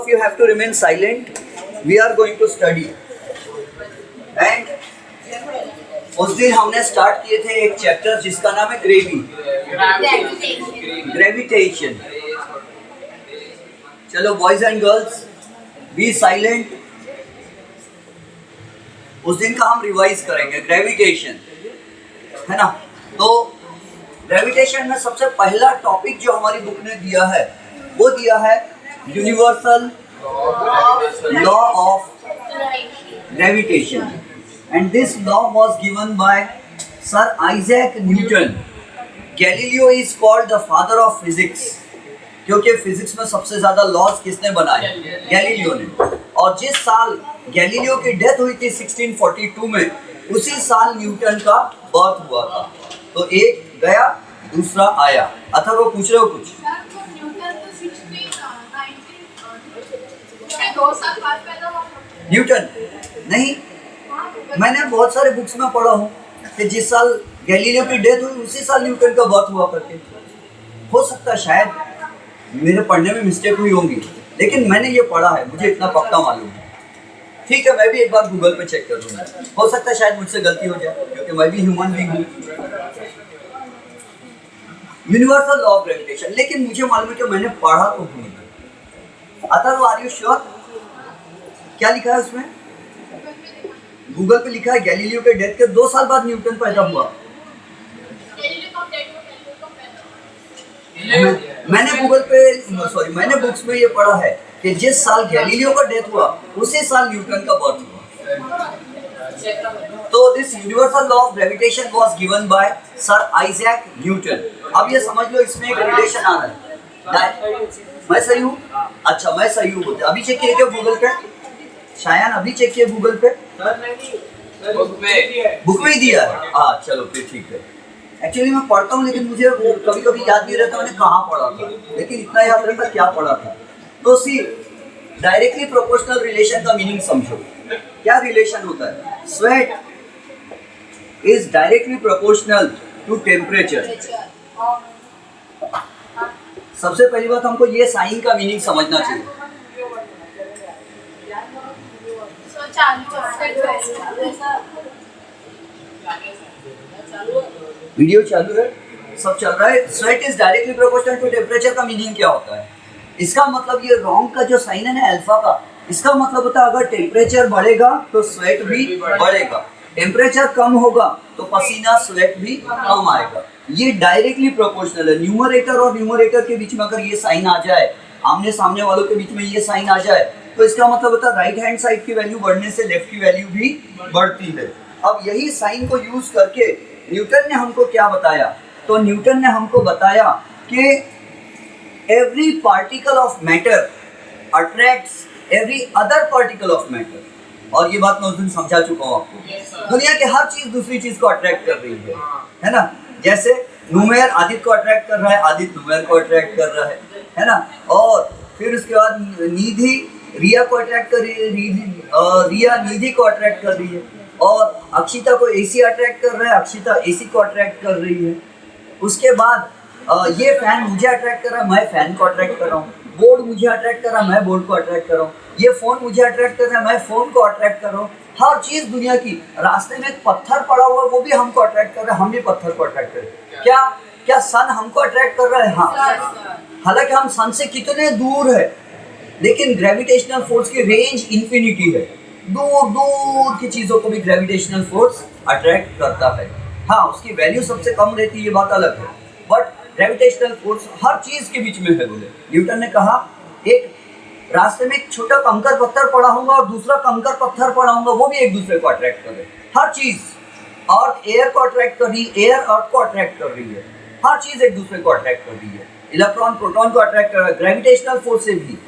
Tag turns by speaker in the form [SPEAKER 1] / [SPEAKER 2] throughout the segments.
[SPEAKER 1] of you have to remain silent. We are going to study. And उस दिन हमने start किए थे एक चैप्टर जिसका नाम है ग्रेविटेशन. चलो boys and girls, be silent. उस दिन का हम रिवाइज करेंगे. ग्रेविटेशन है ना. तो ग्रेविटेशन में सबसे पहला टॉपिक जो हमारी बुक ने दिया है वो दिया है universal law of gravitation. And this law was given by Sir Isaac Newton. Galileo is called the father of physics क्योंकि फिजिक्स में सबसे ज्यादा लॉज किसने बनाए? गैलीलियो ने. और जिस साल गैलीलियो की डेथ हुई थी 1642 में, उसी साल न्यूटन का बर्थ हुआ था. तो एक गया दूसरा आया. अथर्व वो पूछ रहे हो कुछ? न्यूटन नहीं, मैंने बहुत सारे बुक्स में पढ़ा हूँ कि जिस साल गैलीलियो की डेथ हुई उसी साल न्यूटन का बर्थ हुआ करके. हो सकता है शायद मेरे पढ़ने में मिस्टेक हुई होंगी, लेकिन मैंने ये पढ़ा है, मुझे इतना पक्का मालूम है. ठीक है, मैं भी एक बार गूगल पे चेक कर लूँगा. हो सकता है शायद मुझसे गलती हो जाए क्योंकि मैं भी ह्यूमन बीइंग हूँ. यूनिवर्सल लॉ ऑफ ग्रेविटेशन, लेकिन मुझे मालूम है कि मैंने पढ़ा तो भूल गया. अतः आर यू श्योर? क्या लिखा है उसमें? गूगल पे लिखा है गैलीलियो के डेथ के 2 साल बाद न्यूटन पैदा हुआ. मैंने बुक्स में ये पढ़ा है कि जिस साल गैलीलियो का डेथ हुआ उसी साल न्यूटन का बर्थ हुआ. तो this universal law of gravitation was given by sir Isaac Newton. अब ये समझ लो, इसमें एक रिलेशन आ रहा है. मैं सही हूँ? अच्छा, मैं सही हूँ. अभी चेक किए क्या गूगल पे? शायन अभी चेक किए गूगल पे? बुक में ही दिया है. हाँ चलो फिर ठीक है. एक्चुअली मैं पढ़ता हूँ लेकिन मुझे वो कभी कभी याद नहीं रहता मैंने कहाँ पढ़ा था, लेकिन इतना याद रहता क्या पढ़ा था. तो सी डायरेक्टली प्रोपोर्शनल रिलेशन का मीनिंग समझो. क्या रिलेशन होता है? Sweat is directly proportional to temperature. सबसे पहली बात हमको ये साइन का मीनिंग समझना चाहिए. वीडियो चालू है, सब चल रहा है. Sweat is directly proportional to temperature का मीनिंग क्या होता है? इसका मतलब ये रॉन्ग का जो साइन है ना अल्फा का, इसका मतलब होता है अगर टेम्परेचर बढ़ेगा तो स्वेट भी बढ़ेगा, टेम्परेचर कम होगा तो पसीना स्वेट भी कम आएगा. ये डायरेक्टली प्रोपोर्शनल है. न्यूमरेटर और न्यूमरेटर के बीच में अगर ये साइन आ जाए, आमने सामने वालों के बीच में ये साइन आ जाए, तो इसका मतलब होता है राइट हैंड साइड की वैल्यू बढ़ने से लेफ्ट की वैल्यू भी बढ़ती है. अब यही साइन को यूज करके न्यूटन ने हमको क्या बताया? तो न्यूटन ने हमको बताया कि every particle of matter attracts every other particle of matter. और ये बात मैं उस दिन समझा चुका हूँ आपको. दुनिया के हर चीज दूसरी चीज को अट्रैक्ट कर रही है ना. जैसे नुमेर आदित्य को अट्रैक्ट कर रहा है, आदित्य नुमेर को अट्रैक्ट कर रहा है ना. और फिर उसके बाद निधि रिया को अट्रैक्ट कर रही है, रिया निधि को अट्रैक्ट कर रही है. और अक्षिता को एसी अट्रैक्ट कर रहा है, अक्षिता एसी को अट्रैक्ट कर रही है. उसके बाद ये फैन मुझे अट्रैक्ट कर रहा है, मैं फैन को अट्रैक्ट कर रहा हूँ. बोर्ड मुझे अट्रैक्ट कर रहा है, मैं बोर्ड को अट्रैक्ट कर रहा हूँ. ये फोन मुझे अट्रैक्ट कर रहा है, मैं फोन को अट्रैक्ट कर रहा हूँ. हर चीज दुनिया की. रास्ते में एक पत्थर पड़ा हुआ है, वो भी हमको अट्रैक्ट कर रहा है, हम भी पत्थर को अट्रैक्ट कर रहे हैं. क्या सन हमको अट्रैक्ट कर रहा है? हाँ, हालांकि हम सन से कितने दूर है, लेकिन ग्रेविटेशनल फोर्स की रेंज इंफिनिटी है. दूर दूर की चीजों को भी ग्रेविटेशनल फोर्स अट्रैक्ट करता है. हाँ, उसकी वैल्यू सबसे कम रहती है, ये बात अलग है, बट ग्रेविटेशनल फोर्स हर चीज के बीच में है. बोले न्यूटन ने कहा एक रास्ते में एक छोटा कंकर पत्थर पड़ा होगा और दूसरा कंकर पत्थर पड़ा होगा, वो भी एक दूसरे को अट्रैक्ट कर रहे. हर चीज अर्थ एयर को अट्रैक्ट कर रही है, एयर अर्थ को अट्रैक्ट कर रही है. हर चीज एक दूसरे को अट्रैक्ट कर रही है. इलेक्ट्रॉन प्रोटॉन को अट्रैक्ट कर रहा है ग्रेविटेशनल फोर्स से भी.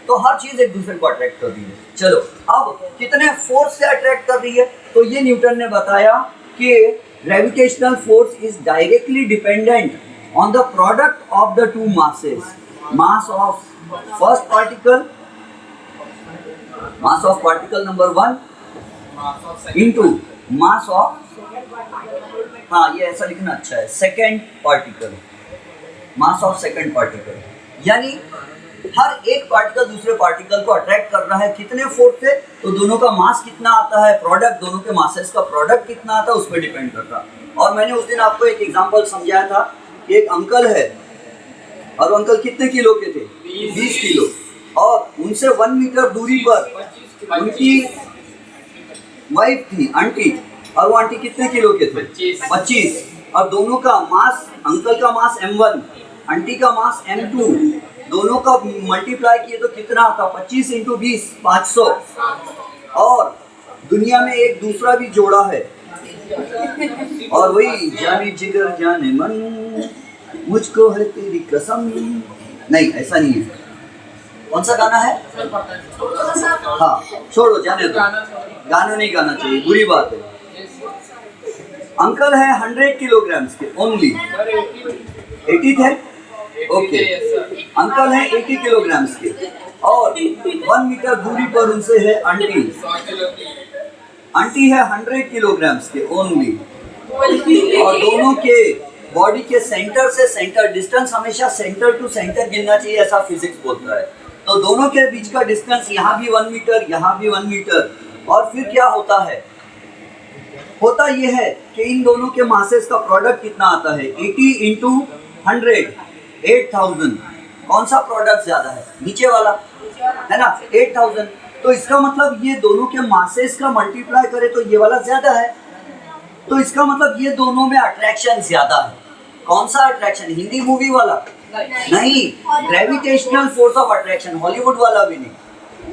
[SPEAKER 1] तो हर चीज एक दूसरे को अट्रैक्ट कर रही है. चलो, अब कितने फोर्स से अट्रैक्ट कर रही है? तो ये न्यूटन ने बताया कि gravitational force is directly dependent on the product of the two masses. Mass of first particle, mass of particle number 1 into mass of, हाँ ये ऐसा लिखना अच्छा है, second particle, mass of second particle. यानी हर एक पार्टिकल दूसरे पार्टिकल को अट्रैक्ट कर रहा है कितने फोर्स से, तो दोनों का मास कितना आता है, प्रोडक्ट दोनों के मासेस का प्रोडक्ट कितना आता है उस पर डिपेंड करता है। और मैंने उस दिन आपको एक एग्जांपल समझाया था कि एक अंकल है और अंकल कितने किलो के थे, 20 किलो, और उनसे 1 मीटर दूरी पर उनकी वाइफ थी आंटी, और वो आंटी कितने किलो के थे, 25, और दोनों का मास, अंकल का मास m1, आंटी का मास m2, दोनों का मल्टीप्लाई किए तो कितना आता, 25 × 20 500। और दुनिया में एक दूसरा भी जोड़ा है, और वही जाने जिगर जाने मन मुझको है तेरी कसम, नहीं ऐसा नहीं है। कौन सा गाना है? हाँ छोड़ो, जाने दो, गाना नहीं गाना चाहिए, बुरी बात है। अंकल है 100 किलोग्राम्स के ओनली, 80 थे, ओके, अंकल है 80 किलोग्राम्स के, और 1 मीटर दूरी पर उनसे है आंटी, आंटी है 100 किलोग्राम्स के ओनली, और दोनों के बॉडी के सेंटर से सेंटर, डिस्टेंस हमेशा सेंटर टू सेंटर गिनना चाहिए, ऐसा फिजिक्स बोलता है। तो दोनों के बीच का डिस्टेंस यहाँ भी 1 मीटर, यहाँ भी 1 मीटर, और फिर क्या होता है, होता यह है कि इन दोनों के मासेस का प्रोडक्ट कितना आता है, 80 × 100 8000। कौन सा प्रोडक्ट ज्यादा है, नीचे वाला है ना, 8000। तो इसका मतलब ये दोनों के मासेस का मल्टीप्लाई करे तो ये वाला ज्यादा है, तो इसका मतलब ये दोनों में अट्रैक्शन ज्यादा है। कौन सा अट्रैक्शन, हिंदी मूवी वाला नहीं, gravitational force of attraction, Hollywood वाला भी नहीं।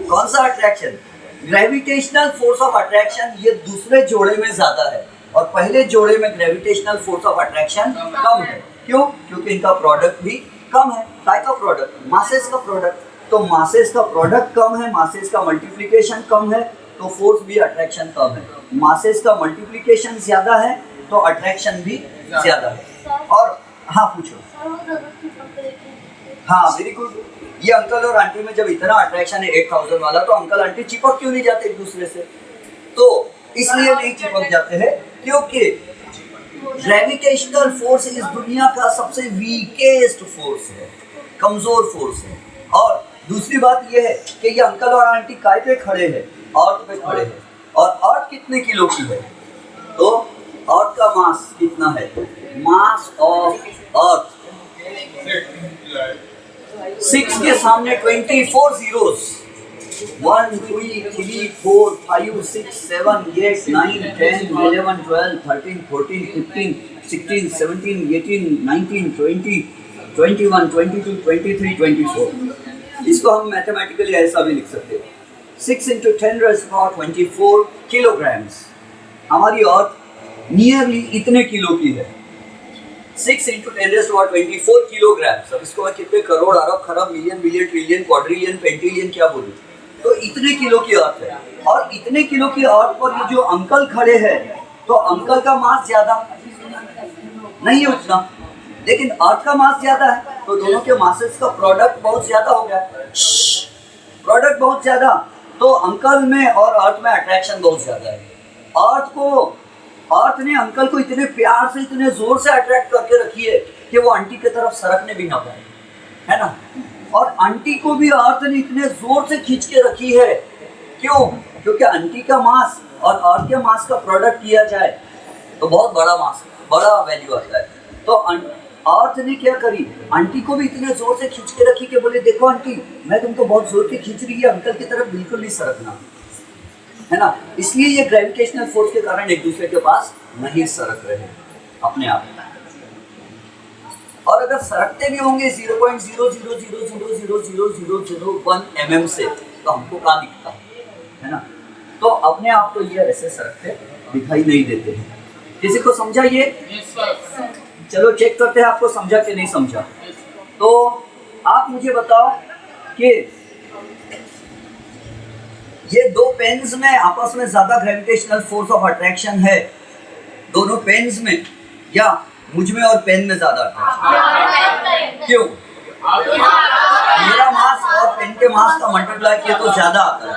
[SPEAKER 1] कौन सा attraction, gravitational force of attraction ये दूसरे जोड़े में ज्यादा है, और पहले जोड़े में ग्रेविटेशनल फोर्स ऑफ अट्रैक्शन कम है। क्यों? क्योंकि इनका प्रोडक्ट भी कम है। काय का प्रोडक्ट, मासेस का प्रोडक्ट, तो मासेस का प्रोडक्ट कम है, मासेस का मल्टीप्लिकेशन कम है, तो फोर्स भी अट्रैक्शन कम है। मासेस का मल्टीप्लिकेशन ज्यादा है तो अट्रैक्शन भी ज्यादा है। और हाँ पूछो। हाँ वेरी गुड। ये अंकल और आंटी में जब इतना अट्रैक्शन है 8000 वाला, तो अंकल आंटी चिपक क्यों नहीं जाते एक दूसरे से? तो इसलिए नहीं चिपक जाते हैं क्योंकि ग्रेविटेशनल फोर्स इस दुनिया का सबसे वीकेस्ट फोर्स है, कमजोर फोर्स है। और दूसरी बात यह है कि ये अंकल और आंटी काय पे खड़े हैं, अर्थ पे खड़े हैं, और अर्थ कितने किलो की है, तो अर्थ का मास कितना है, मास ऑफ अर्थ 6 के सामने 24 zeros, 1 2 3 4 5 6 7 8 9 10 11 12 13 14 15 16 17 18 19 20 21 22 23 24। इसको हम मैथमेटिकली ऐसा भी लिख सकते हैं, 6 × 10⁻24 किलोग्राम्स। हमारी अर्थ नियरली इतने किलो की है, 6 × 10⁻24 किलोग्राम्स। अब इसको मैं कितने करोड़, अरब, खरब, मिलियन, बिलियन, ट्रिलियन, क्वाड्रिलियन, पेंटिलियन क्या बोलूं, तो इतने किलो की अर्थ है। और इतने किलो की अर्थ पर ये जो अंकल खड़े हैं, तो अंकल का मास ज्यादा नहीं है उतना, लेकिन अर्थ का मास ज्यादा है, तो दोनों के मासेस का प्रोडक्ट बहुत ज्यादा हो गया, प्रोडक्ट बहुत ज्यादा, तो अंकल में और अर्थ में अट्रैक्शन बहुत ज्यादा है। अर्थ ने अंकल को इतने प्यार से, इतने जोर से अट्रैक्ट करके रखी है कि वो आंटी की तरफ सरकने भी ना पाए, है ना। और आंटी को भी अर्थ ने इतने जोर से खींच के रखी है, क्यों? क्योंकि आंटी का मास और अर्थ के मास का प्रोडक्ट किया जाए तो बहुत बड़ा मास, बड़ा वैल्यू आता है। तो अर्थ ने क्या करी, आंटी को भी इतने जोर से खींच के रखी कि बोले देखो आंटी, मैं तुमको बहुत जोर के खींच रही है, अंकल की तरफ बिल्कुल नहीं सरकना, है ना। इसलिए ये ग्रेविटेशनल फोर्स के कारण एक दूसरे के पास नहीं सरक रहे अपने आप। और अगर सरकते भी होंगे 0.000000001 mm से, तो हमको क्या दिखता है ना। तो अपने आप तो ये ऐसे सरकते दिखाई नहीं देते हैं। किसी को समझा ये? चलो चेक करते हैं आपको समझा कि नहीं समझा। तो आप मुझे बताओ कि ये दो पेन्स में आपस में ज्यादा ग्रेविटेशनल फोर्स ऑफ अट्रैक्शन है, दोनों पेन्स में, या मुझ में और पेन में ज्यादा अट्रैक्शन? क्यों? मेरा मास और पेन के मास का मल्टीप्लाई किया तो ज्यादा आता है,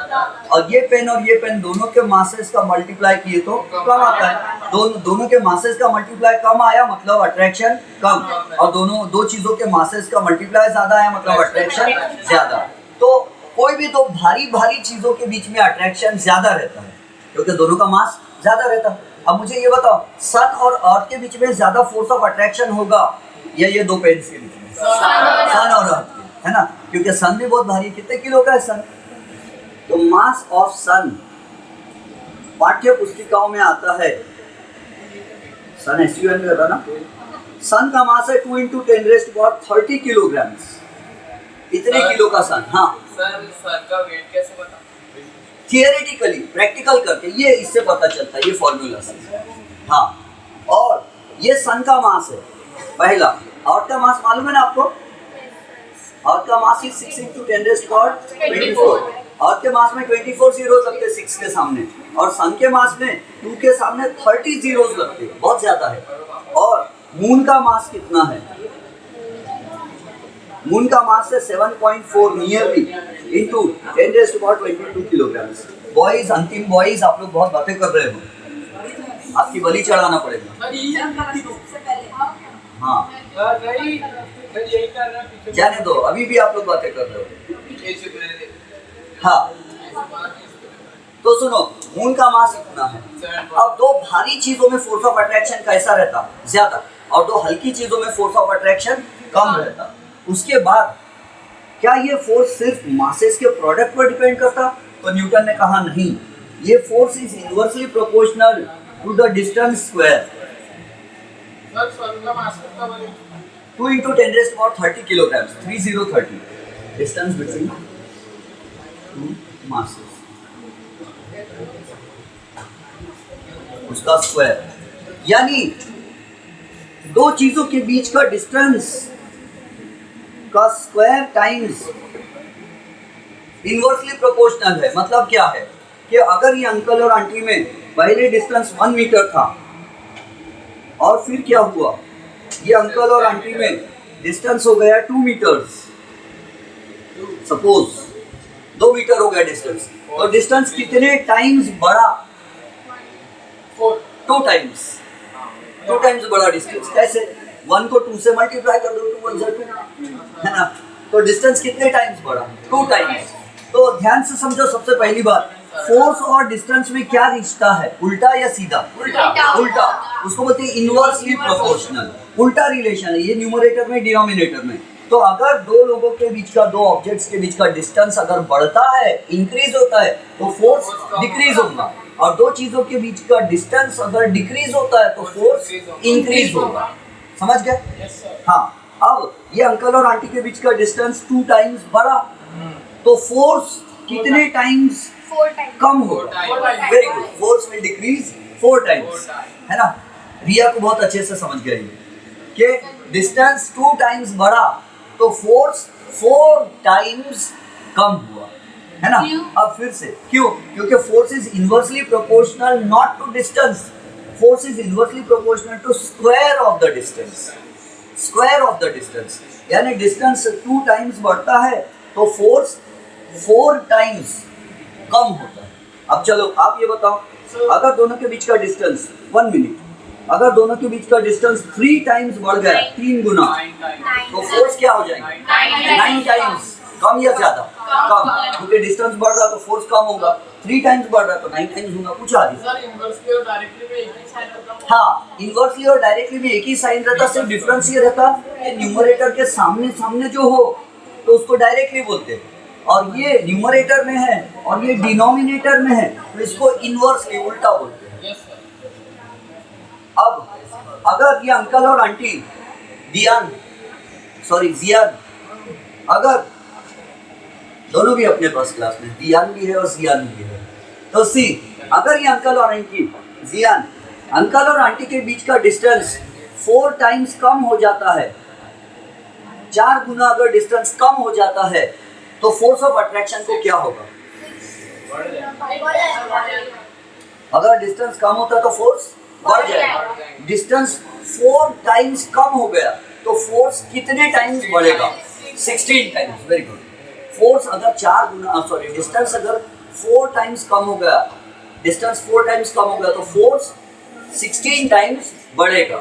[SPEAKER 1] और ये पेन दोनों के मासेस का मल्टीप्लाई किए तो कम आता है। दोनों के मासेस का मल्टीप्लाई कम आया मतलब अट्रैक्शन कम, और दो चीजों के मासेस का मल्टीप्लाई ज्यादा आया मतलब अट्रैक्शन ज्यादा। तो कोई भी दो भारी चीजों के बीच में अट्रैक्शन ज्यादा रहता है क्योंकि दोनों का मास ज्यादा रहता है। अब मुझे ये बताओ, सन और अर्थ के बीच में ज्यादा फोर्स ऑफ अट्रैक्शन होगा या ये दो पेन्स के बीच में? सन और अर्थ, है ना, क्योंकि सन भी बहुत भारी है। कितने किलो का है सन? तो मास ऑफ सन पाठ्य पुस्तिकाओं में आता है, सन एसयूएन में होता ना, सन का मास है 2 × 10⁻30 किलोग्राम्स। इतने किलो का सन। हाँ
[SPEAKER 2] सर, सन का वेट कैसे पता?
[SPEAKER 1] थियोरेटिकली, प्रैक्टिकल करके ये इससे पता चलता है, ये फॉर्मूला से। हाँ, और ये सन का मास है पहला। अर्थ का मास मालूम है ना आपको? अर्थ का मास 6 × 10⁻24। अर्थ के मास में 24 जीरोस लगते 6 के सामने, और सन के मास में 2 के सामने 30 जीरोस लगते, बहुत ज्यादा है। और मून का मास कितना है? मून का मास है 7.4 नियरली इंटू 10⁻22 किलोग्राम्स। बॉयज, अंतिम बॉयज, आप लोग बहुत बातें कर रहे हो, आपकी बलि चढ़ाना पड़ेगा। हाँ जाने दो, अभी भी आप लोग बातें कर रहे हो। हाँ, तो सुनो, मून का मास इतना है। अब दो भारी चीजों में फोर्स ऑफ अट्रैक्शन कैसा रहता? ज्यादा, और दो हल्की चीजों में फोर्स ऑफ अट्रैक्शन कम रहता। उसके बाद क्या ये फोर्स सिर्फ मासेस के प्रोडक्ट पर डिपेंड करता? तो न्यूटन ने कहा नहीं, ये force is inversely proportional to the distance square. 2 × 10⁻30 kilograms, 3030 distance between two masses, उसका स्क्वायर, यानी दो चीजों के बीच का डिस्टेंस का स्क्वायर टाइम्स इनवर्सली प्रोपोर्शनल है। मतलब क्या है कि अगर ये अंकल और आंटी में पहले डिस्टेंस 1 मीटर था, और फिर क्या हुआ, ये अंकल और आंटी में डिस्टेंस हो गया 2 मीटर्स, सपोज 2 मीटर हो गया डिस्टेंस, तो डिस्टेंस कितने टाइम्स बढ़ा? 2 टाइम्स बढ़ा डिस्टेंस। कैसे? 1 को 2 से मल्टीप्लाई कर दो, 2 1 2, है ना, तो डिस्टेंस कितने टाइम्स बढ़ा? 2 टाइम्स। तो ध्यान से समझो, सबसे पहली बात, फोर्स और डिस्टेंस में क्या रिश्ता है? उल्टा या सीधा? उल्टा। उसको बोलते हैं इनवर्सली प्रोपोर्शनल, उल्टा रिलेशन है ये न्यूमरेटर में, डिनोमिनेटर में। तो अगर दो लोगों के बीच का, दो ऑब्जेक्ट्स के बीच का डिस्टेंस अगर बढ़ता है, इंक्रीज होता है, तो फोर्स डिक्रीज होगा, और दो चीजों के बीच का डिस्टेंस अगर डिक्रीज होता है तो फोर्स इंक्रीज होगा। समझ गए? हाँ, अब ये अंकल और आंटी के बीच का डिस्टेंस 2 टाइम्स बढ़ा, तो फोर्स कितने टाइम्स कम होगा? Very good, force will decrease 4 times, है ना। रिया को बहुत अच्छे से समझ गई कि डिस्टेंस 2 टाइम्स बढ़ा तो फोर्स 4 टाइम्स कम हुआ, है ना। अब फिर से क्यों? क्योंकि force is inversely proportional not to distance, force is inversely proportional to square of the distance, square of the distance, यानी डिस्टेंस 2 टाइम्स बढ़ता है तो फोर्स 4 टाइम्स कम होता है। अब चलो आप ये बताओ, अगर दोनों के बीच का डिस्टेंस 1 मिनट, अगर दोनों के बीच का डिस्टेंस 3 टाइम्स बढ़ गया, 3 गुना, तो फोर्स क्या हो जाएगा? 9 टाइम्स। कम या ज्यादा? कम, क्योंकि डिस्टेंस बढ़ रहा तो फोर्स कम होगा। 3 टाइम्स बढ़ रहा तो 9 टाइम्स होगा। पूछा आगे। हाँ, इनवर्सली और डायरेक्टली में एक ही साइन रहता, सिर्फ डिफरेंस ये रहता कि न्यूमरेटर के सामने सामने जो हो तो उसको डायरेक्टली बोलते हैं, और ये न्यूमरेटर में है और ये डिनोमिनेटर में है तो इसको इनवर्सली, उल्टा बोलते हैं। अब अगर ये अंकल और आंटी जियान, अगर दोनों भी अपने फर्स्ट क्लास में, जियान भी है और जियान भी है, तो सी, अगर ये अंकल और आंटी जियान, अंकल और आंटी के बीच का डिस्टेंस 4 टाइम्स कम हो जाता है, 4 गुना अगर डिस्टेंस कम हो जाता है, तो फोर्स ऑफ अट्रैक्शन को क्या होगा? अगर डिस्टेंस कम होता तो फोर्स बढ़ जाएगा। डिस्टेंस 4 टाइम्स कम हो गया तो फोर्स कितने टाइम्स बढ़ेगा? 16 टाइम्स। Very good. फोर्स अगर 4 गुना, डिस्टेंस अगर 4 टाइम्स कम हो गया, डिस्टेंस 4 टाइम्स कम हो गया, तो फोर्स 16 टाइम्स बढ़ेगा।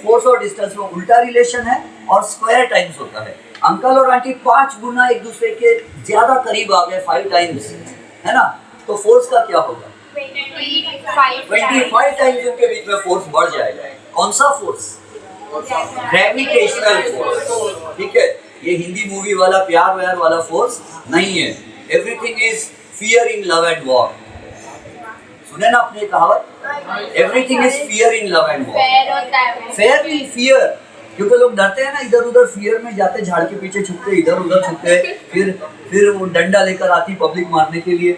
[SPEAKER 1] फोर्स और डिस्टेंस में उल्टा रिलेशन है और स्क्वायर टाइम्स होता है। अंकल और आंटी 5 गुना एक दूसरे के ज्यादा करीब आ गए, 5 टाइम्स, है ना, तो फोर्स का क्या होगा? 25 टाइम्स उनके बीच में फोर्स बढ़ जाएगा। कौन सा फोर्स? Gravitational force. ठीक है, ये हिंदी मूवी वाला प्यार व्यार वाला फोर्स नहीं है। Everything is fear in love and war. सुने ना आपने कहावत, everything is fear in love and war. Fair नहीं, फियर, क्योंकि लोग डरते हैं ना, इधर उधर फियर में जाते, झाड़ के पीछे छुपते, इधर उधर छुपते, फिर वो डंडा लेकर आती पब्लिक मारने के लिए।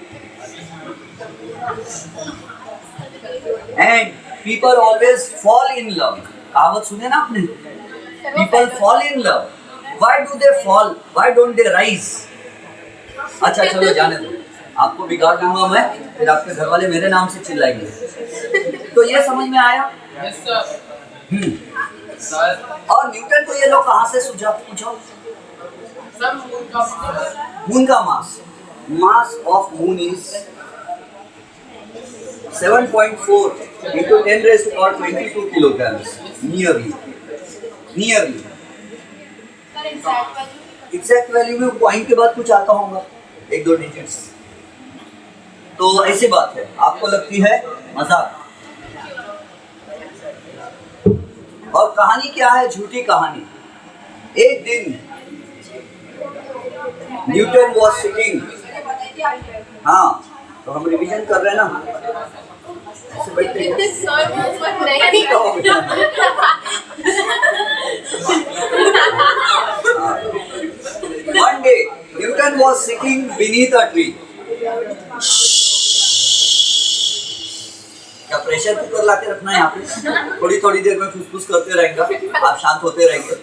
[SPEAKER 1] And people always fall in love. कहावत सुने ना आपने, people fall in love. Why do they fall, why don't they rise? अच्छा चलो जाने दो, आपको बिगाड़ दूंगा मैं, फिर आपके घर वाले मेरे नाम से चिल्लाएंगे। तो ये समझ में आया?
[SPEAKER 2] Yes sir. सर
[SPEAKER 1] और न्यूटन को ये लोग कहाँ से सूझा, पूछो?
[SPEAKER 2] सर
[SPEAKER 1] मून का mass of moon is 7.4 into 10 raised to power 22 kilograms. Nearly. Exact value में पॉइंट के बाद कुछ आता होगा, 1-2 डिजिट्स। तो ऐसी बात है, आपको लगती है मजाक। और कहानी क्या है? झूठी कहानी। एक दिन न्यूटन वॉज सिटिंग, हाँ तो हम रिवीजन कर रहे हैं ना, ऐसे बैठते हैं। One day, Newton was sitting beneath a tree. क्या प्रेशर कुकर ला के रखना है यहाँ पे? थोड़ी थोड़ी देर में फुसफुस करते रहेंगे, आप शांत होते रहेंगे,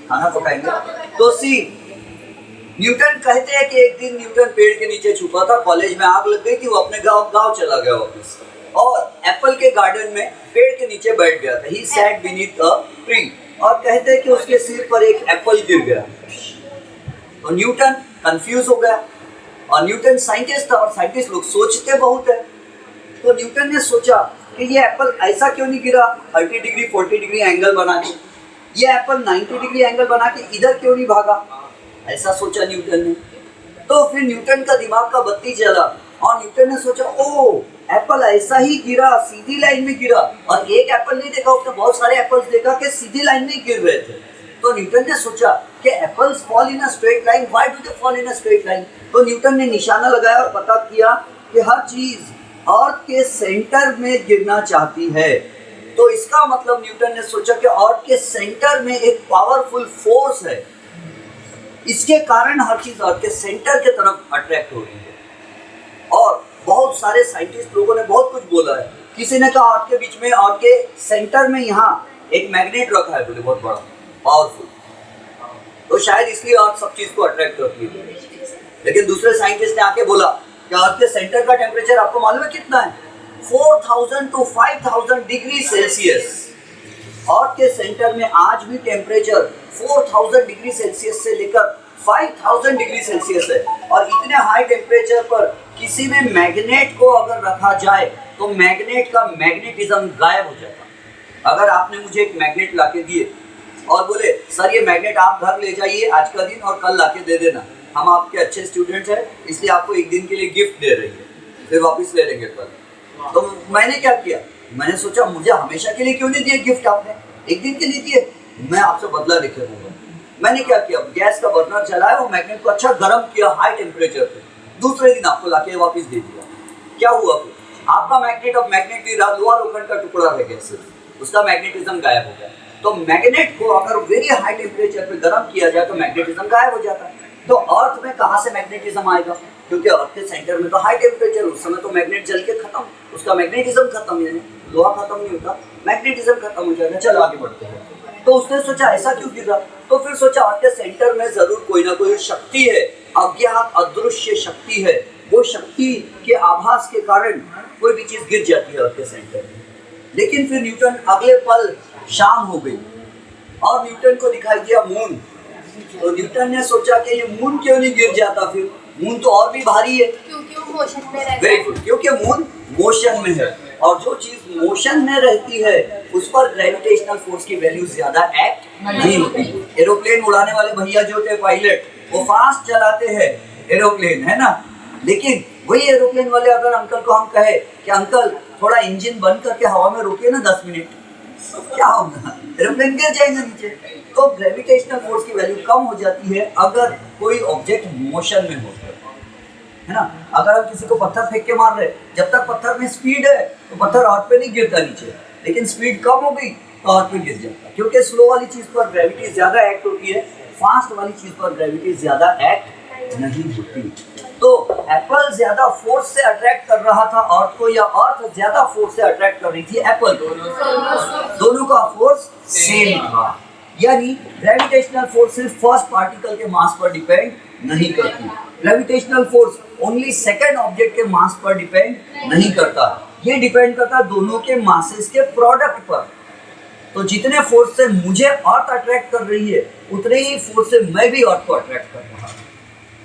[SPEAKER 1] खाना पकाएंगे। तो सी न्यूटन कहते हैं कि एक दिन न्यूटन पेड़ के नीचे छुपा था, कॉलेज में आग लग गई थी, वो अपने गांव चला गया वापस, और एप्पल के गार्डन में पेड़ के नीचे बैठ गया था। He sat beneath a tree, और कहते हैं कि उसके सिर पर एक एप्पल गिर गया। तो न्यूटन कंफ्यूज हो गया, और न्यूटन साइंटिस्ट था, और साइंटिस्ट लोग सोचते बहुत है। तो न्यूटन ने सोचा कि ये एप्पल ऐसा क्यों नहीं गिरा 30 डिग्री 40 डिग्री एंगल बना के, ये एप्पल 90 डिग्री एंगल बना के इधर क्यों नहीं भागा, ऐसा सोचा न्यूटन ने। तो फिर न्यूटन का दिमाग का बत्ती जला, और न्यूटन ने सोचा ओ एप्पल ऐसा ही गिरा, सीधी लाइन में गिरा। और एक एप्पल नहीं देखा उसने, बहुत सारे एप्पल्स देखा कि सीधी लाइन में गिर रहे थे। तो न्यूटन ने सोचा कि apples fall in a straight line, why do they fall in a straight line? तो न्यूटन ने निशाना लगाया और पता किया कि हर चीज अर्थ के सेंटर में गिरना चाहती है। तो इसका मतलब न्यूटन ने सोचा कि अर्थ के सेंटर में एक पावरफुल फोर्स है, इसके कारण हर चीज अर्थ के सेंटर के तरफ अट्रैक्ट हो रही है। और बहुत सारे साइंटिस्ट लोगों ने बहुत कुछ बोला है। किसी ने कहा अर्थ के बीच में, अर्थ के सेंटर में यहाँ एक मैग्नेट रखा है, बोले बहुत बड़ा पावरफुल, तो शायद इसलिए अर्थ सब चीज को अट्रैक्ट करती है। लेकिन दूसरे साइंटिस्ट ने आके बोला कि अर्थ के सेंटर का टेम्परेचर आपको मालूम है कितना है? 4000 to 5000 डिग्री सेल्सियस। अर्थ के सेंटर में आज भी टेम्परेचर 4000 डिग्री सेल्सियस से लेकर 5000 डिग्री सेल्सियस है। और इतने हाई टेम्परेचर पर किसी भी मैग्नेट को अगर रखा जाए तो मैग्नेट का मैग्नेटिज्म गायब हो जाता। अगर आपने मुझे एक मैग्नेट लाके दिए और बोले सर ये मैग्नेट आप घर ले जाइए आज का दिन और कल लाके दे देना, हम आपके अच्छे स्टूडेंट्स हैं इसलिए आपको एक दिन के लिए गिफ्ट दे रही है, फिर वापस ले लेंगे कल। तो मैंने क्या किया, मैंने सोचा मुझे हमेशा के लिए क्यों नहीं दिए गिफ्ट, आपने एक दिन के लिए दिए, मैं आपसे बदला लेके दूंगा। मैंने क्या किया, गैस का बर्नर चलाया, वो मैग्नेट को अच्छा गर्म किया हाई टेम्परेचर पे, दूसरे दिन आपको लाके वापस दे दिया। क्या हुआ फिर? आपका मैग्नेट अब मैग्नेट नहीं रहा, लोहा लोखंड का टुकड़ा रह गया, सिर्फ उसका मैग्नेटिज्म गायब हो गया। तो मैग्नेट को अगर वेरी हाई टेम्परेचर पे गर्म किया जाए तो मैग्नेटिज्म गायब हो जाता है। तो अर्थ में कहाँ से मैग्नेटिज्म आएगा? क्योंकि अर्थ के सेंटर में तो हाई टेम्परेचर, उस समय तो मैग्नेट जल के खत्म, उसका मैग्नेटिज्म खत्म, यानी लोहा खत्म नहीं होता, मैग्नेटिज्म खत्म हो जाएगा। चलो आगे बढ़ते हैं। तो उसने सोचा ऐसा क्यों गिर रहा, तो फिर सोचा अर्थ के सेंटर में जरूर कोई ना कोई शक्ति है, अज्ञात अदृश्य शक्ति है, वो शक्ति के आभास के कारण कोई भी चीज गिर जाती है अर्थ के सेंटर में। लेकिन फिर न्यूटन अगले पल शाम हो गई और न्यूटन को दिखाई दिया मून। तो न्यूटन ने सोचा कि ये मून क्यों नहीं गिर जाता, फिर मून तो और भी भारी है,
[SPEAKER 3] क्योंकि वो मोशन में रहता
[SPEAKER 1] वेरी
[SPEAKER 3] है।
[SPEAKER 1] गुड, क्योंकि मून मोशन में है और जो चीज मोशन में रहती है उस पर ग्रेविटेशनल फोर्स की वैल्यू ज्यादा एक्ट नहीं होती। एरोप्लेन उड़ाने वाले भैया जो थे पायलट, वो फास्ट चलाते हैं एरोप्लेन, है ना, लेकिन वही एरोप्लेन वाले अगर अंकल को हम कहे कि अंकल थोड़ा इंजन बंद करके हवा में रोकिए ना 10 मिनट, तो क्या होगा, एरोप्लेन गिर जाएगा नीचे। तो ग्रेविटेशनल फोर्स की वैल्यू कम हो जाती है अगर कोई ऑब्जेक्ट मोशन में हो, है ना। अगर हम किसी को पत्थर फेंक के मार रहे, जब तक पत्थर में स्पीड है तो पत्थर अर्थ पे नहीं गिरता नीचे, लेकिन स्पीड कम हो गई तो अर्थ पे गिर जाता, क्योंकि स्लो वाली चीज पर ग्रेविटी ज्यादा एक्ट होती है, फास्ट वाली चीज पर ग्रेविटी ज्यादा एक्ट नहीं होती। तो एप्पल ज्यादा फोर्स से अट्रैक्ट कर रहा था अर्थ को, या अर्थ ज्यादा फोर्स से अट्रैक्ट कर रही थी एप्पल को, दोनों का फोर्स सेम था। यानी ग्रेविटेशनल फोर्स सिर्फ फर्स्ट पार्टिकल के मास पर डिपेंड नहीं करती, gravitational force only second object के मास पर डिपेंड नहीं करता, ये डिपेंड करता दोनों के मासेस के प्रोडक्ट पर। तो जितने फोर्स से मुझे अर्थ अट्रैक्ट कर रही है उतने ही फोर्स से मैं भी अर्थ को अट्रैक्ट कर रहा हूँ।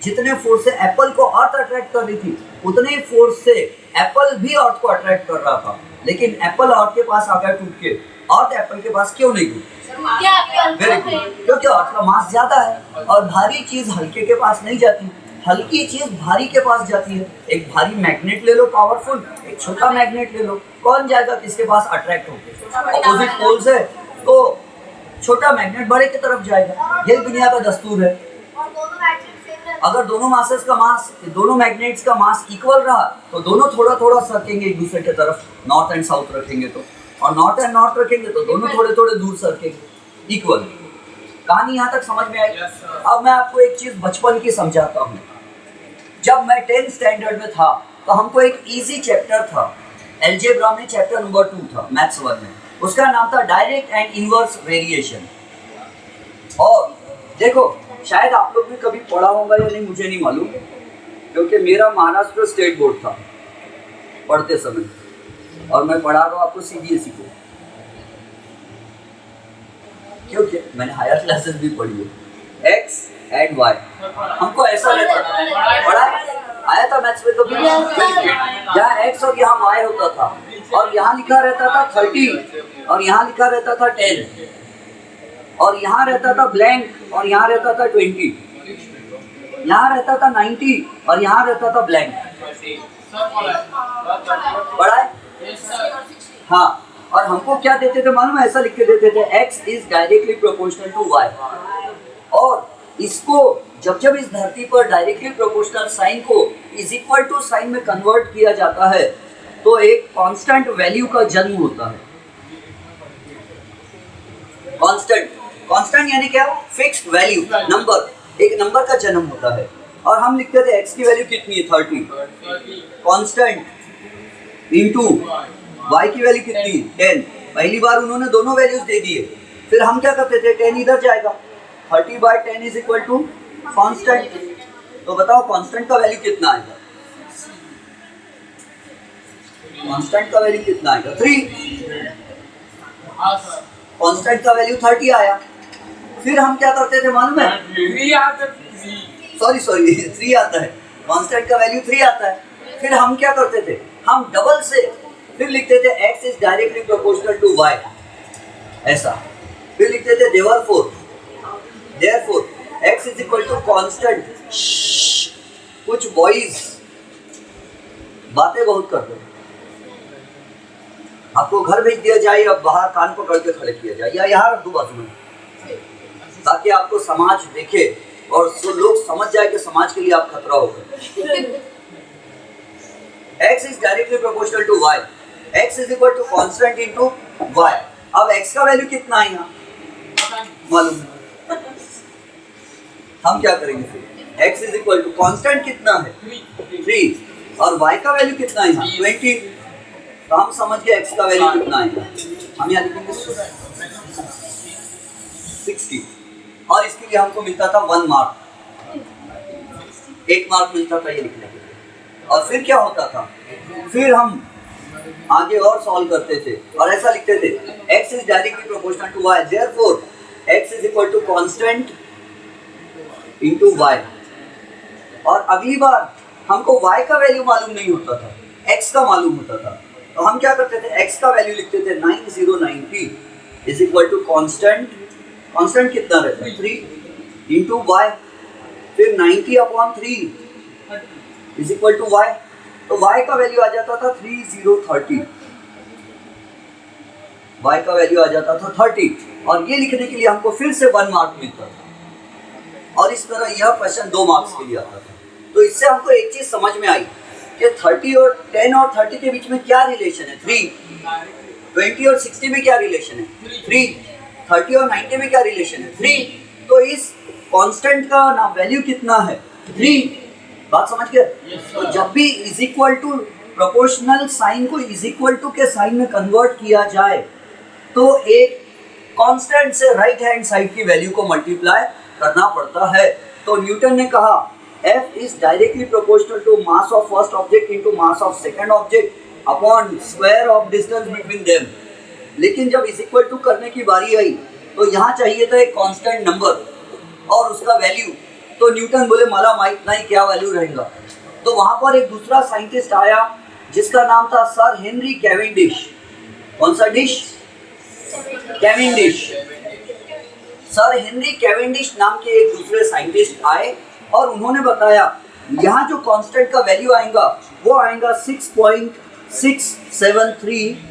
[SPEAKER 1] जितने फोर्स से एप्पल को अर्थ अट्रैक्ट कर रही थी उतने ही फोर्स से एप्पल भी अर्थ को अट्रैक्ट कर रहा था, लेकिन एप्पल अर्थ के पास आ गया टूट के, अर्थ एप्पल के पास क्यों नहीं गई? वेरी गुड, क्योंकि अर्थ का मास ज्यादा है और भारी चीज हल्के के पास नहीं जाती, हल्की चीज भारी के पास जाती है। एक भारी मैग्नेट ले लो पावरफुल, एक छोटा मैग्नेट ले लो, कौन जाएगा किसके पास अट्रैक्ट होकर? ऑपोजिट पोल्स है तो छोटा मैग्नेट बड़े की तरफ जाएगा, यही दुनिया का दस्तूर है। अगर दोनों मासेस का मास, दोनों मैग्नेट्स का मास इक्वल रहा तो दोनों थोड़ा थोड़ा सरकेंगे एक दूसरे की तरफ, नॉर्थ एंड साउथ रखेंगे तो, और नॉर्थ एंड नॉर्थ रखेंगे तो दोनों थोड़े थोड़े दूर सरकेंगे, इक्वल। कहानी यहाँ तक समझ में आई? अब मैं आपको एक चीज बचपन की समझाता हूँ। जब मैं 10th स्टैंडर्ड में था तो हमको एक इजी चैप्टर था, अलजेब्रा में चैप्टर नंबर 2 था मैथ्स 1 में, उसका नाम था डायरेक्ट एंड इनवर्स वेरिएशन। और देखो, शायद आप लोग भी कभी पढ़ा होगा या नहीं मुझे नहीं मालूम, क्योंकि मेरा महाराष्ट्र स्टेट बोर्ड था पढ़ते समय, और मैं पढ़ा रहा हूँ आपको CBSE को, क्योंकि मैंने हायर क्लासेस भी पढ़ी है। एक्स एंड वाई हमको ऐसा रहता पढ़ा आया था मैथ्स में कभी, यहाँ एक्स और यहाँ वाई होता था, और यहाँ लिखा रहता था 30 और यहाँ लिखा रहता था 10, और यहाँ रहता था ब्लैंक और यहाँ रहता था 20, यहाँ रहता था 90 और यहाँ रहता था ब्लैंक। पढ़ा है? हाँ, और हमको क्या देते थे मालूम है? ऐसा लिख के देते थे, x is directly proportional to y। और इसको जब जब इस धरती पर डायरेक्टली प्रोपोर्शनल साइन को इज इक्वल टू साइन में कन्वर्ट किया जाता है तो एक कांस्टेंट वैल्यू का जन्म होता है। कांस्टेंट यानी क्या? फिक्स्ड वैल्यू, नंबर, एक नंबर का जन्म होता है। और हम लिखते थे x की वैल्यू कितनी है? 30। कांस्टेंट इनटू y की वैल्यू कितनी? 10। पहली बार उन्होंने दोनों वैल्यूज दे दिए, फिर हम क्या करते थे? 10 इधर जाएगा, 30/10 इज इक्वल टू कांस्टेंट। तो बताओ कांस्टेंट का वैल्यू कितना आएगा? कांस्टेंट का वैल्यू कितना आएगा? 3। कांस्टेंट का वैल्यू 30 आया। फिर हम क्या करते थे मालूम है? 3 आता है, कांस्टेंट का वैल्यू 3 आता है। फिर हम क्या करते थे? हम डबल से फिर लिखते थे x is directly proportional to y, ऐसा। फिर लिखते थे therefore x is equal to constant. कुछ बॉयज बातें बहुत करते हैं, आपको घर भेज दिया जाए या बाहर कान पकड़ के खड़े किया जाए या यहाँ रख दो बाजू में, ताकि आपको समाज देखे और लोग समझ जाए कि समाज के लिए आप खतरा हो गए। x is directly proportional to y, x is equal to constant into y। अब x का वैल्यू कितना है यहाँ मालूम है? हम क्या करेंगे फिर? x is equal to constant कितना है? 3 और y का वैल्यू कितना है यहाँ? 20। तो हम समझ गए x का वैल्यू कितना है, हम यहाँ लिखेंगे 60। और इसके लिए हमको मिलता था 1 मार्क, 1 मार्क मिलता था ये लिखने के लिए। और फिर क्या होता था? फिर हम आगे और सॉल्व करते थे और ऐसा लिखते थे, x is directly proportional to y, therefore x is equal to constant into y। और अगली बार हमको y का वैल्यू मालूम नहीं होता था, x का मालूम होता था, तो हम क्या करते थे, x का वैल्यू लिखते थे 9090 इज इक्वल टू कांस्टेंट कितना रहता है 3 इंटू y, फिर 90/3 इज इक्वल टू y, तो y का वैल्यू आ जाता था 3030, y का वैल्यू आ जाता था 30, और ये लिखने के लिए हमको फिर से 1 मार्क मिलता था, और इस तरह यह क्वेश्चन 2 मार्क्स के लिए आता था। तो इससे हमको एक चीज समझ में आई कि 10 और 30 के बीच में क्या रिलेशन है, 3, 20 और 60 में क्या रिलेशन है, 3, 30 और 90 में क्या रिलेशन है, 3, तो इस कांस्टेंट का ना वैल्यू कितना है, 3, बात समझ गए। तो जब भी is equal to proportional sign को इज इक्वल टू के साइन में कन्वर्ट किया जाए तो एक कांस्टेंट से राइट हैंड साइड की वैल्यू को मल्टीप्लाई करना पड़ता है। तो न्यूटन ने कहा F is directly proportional to mass of first object into mass of second object upon square of distance between them। लेकिन जब इज इक्वल टू करने की बारी आई तो यहाँ चाहिए था एक कांस्टेंट नंबर और उसका वैल्यू, तो न्यूटन बोले मला माहित नहीं क्या वैल्यू रहेगा। तो वहाँ पर एक दूसरा साइंटिस्ट आया जिसका नाम था सर हेनरी कैवेंडिश। कौन सा dish, Cavendish. Sir Henry Cavendish नाम के एक दूसरे साइंटिस्ट आए और उन्होंने बताया यहाँ जो कांस्टेंट का वैल्यू आएगा वो आएगा 6.673